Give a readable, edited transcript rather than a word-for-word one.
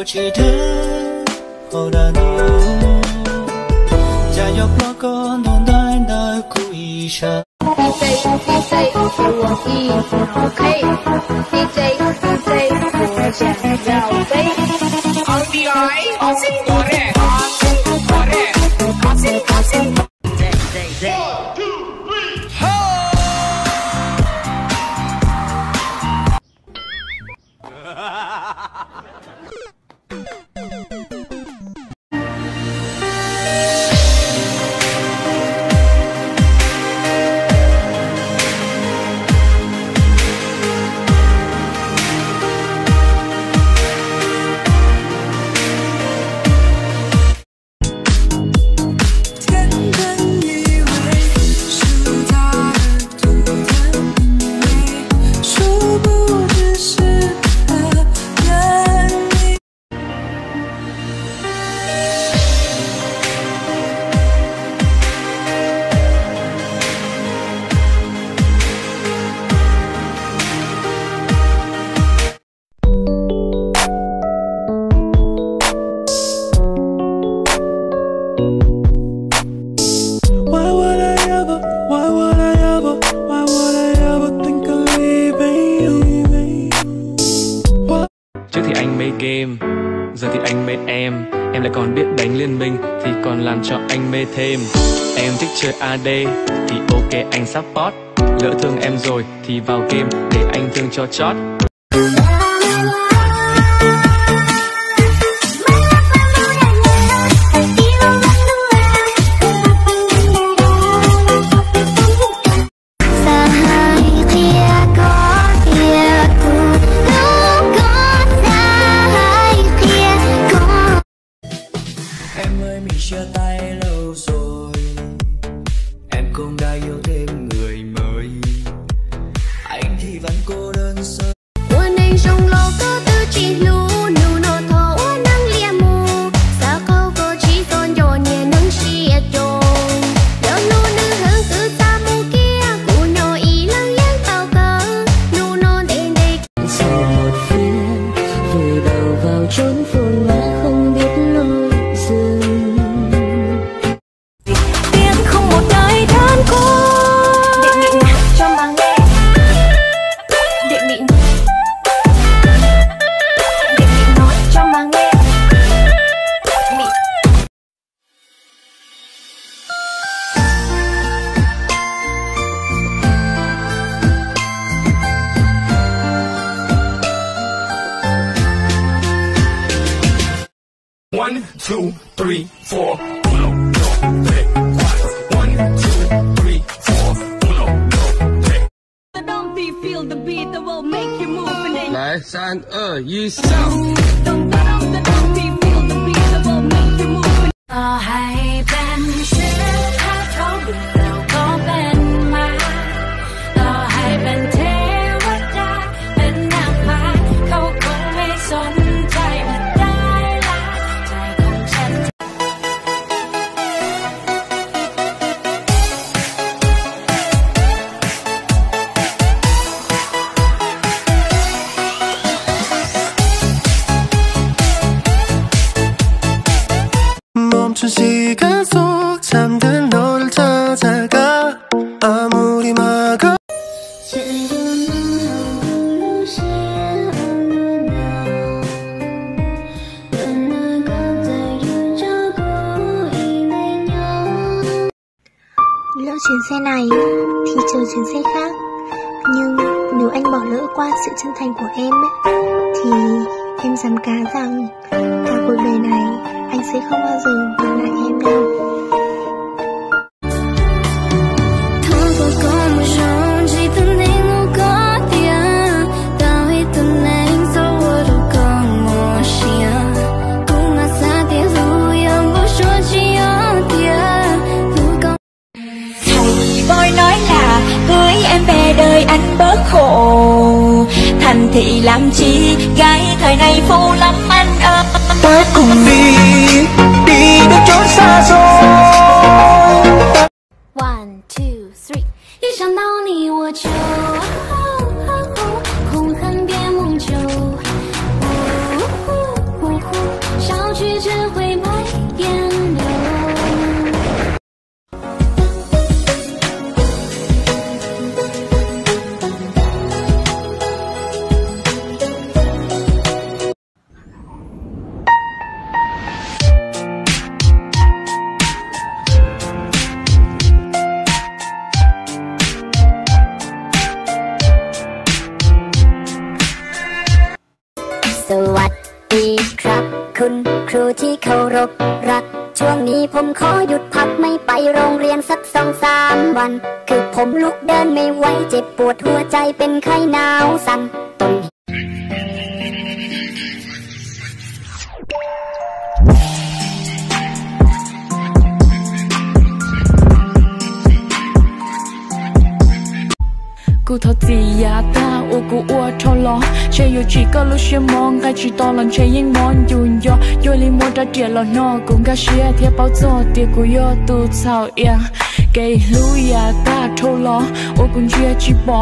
chỉ thế hồ đà nô cha dọc lo con đồn đai đời cùi sa DJ 我一 OK DJ 我想要飞 RBI 我是我的我是 Trước thì anh mê game, giờ thì anh mê em lại còn biết đánh liên minh thì còn làm cho anh mê thêm. Em thích chơi AD thì ok anh support. Lỡ thương em rồi thì vào game để anh thương cho chót. chia tay lâu rồi, em cũng đã yêu thêm người mới, anh thì vẫn cô đơn sơ. Trốn phồn hoa không biết lối dừng, tiếng không một nơi than côi. Điện mịn cho mà nghe, điện mịn nói cho mà nghe. Mịn. One, two, three, four. Uno, dos, tres, cuatro. One, two, three, four. Uno, dos, tres. Don't be feel the beat that will make you move and then. 来3、2、1，上。 Don't be feel the beat that will make you move. ต่อให้เป็นเสือถ้าเขาดุเราก็เป็นม้าต่อให้เป็นเทวดาเป็นนางฟ้าเขาคงไม่สนใจว่าได้ละใจของฉัน 멈춘 시간 속 잠든 너를 찾아가 아무리 막아 Lỡ chuyến xe này thì chờ chuyến xe khác. Nhưng nếu anh bỏ lỡ qua sự chân thành của em ấy, thì em dám cá rằng cả cuộc đời này anh sẽ không bao giờ gặp lại em đâu. Tôi nói là cưới em về đời anh bớt khổ, thành thị làm chi gái thời này phô lắm anh ơi. ta cùng đi đến chốn xa xôi. 1, 2, 3，一想到你我就痛恨别梦久。สวัสดีครับคุณครูที่เคารพรักช่วงนี้ผมขอหยุดพักไม่ไปโรงเรียนสัก2-3 วันคือผมลุกเดินไม่ไหวเจ็บปวดหัวใจเป็นไข้หนาวสั่นต้นกูทอจียาตาอูกูอัวทอลอเชยอยู่จีก็รู้เชื่อมองใครจีตอหลังเชยยิ่งมอนอยู่ยอโยลิโมดาเดียลอนอกูกะเชียเทียเป้าโจเตียกูยอตูเฉาเอียเกยรู้ยาตาทอลออูกูเชียจีบอ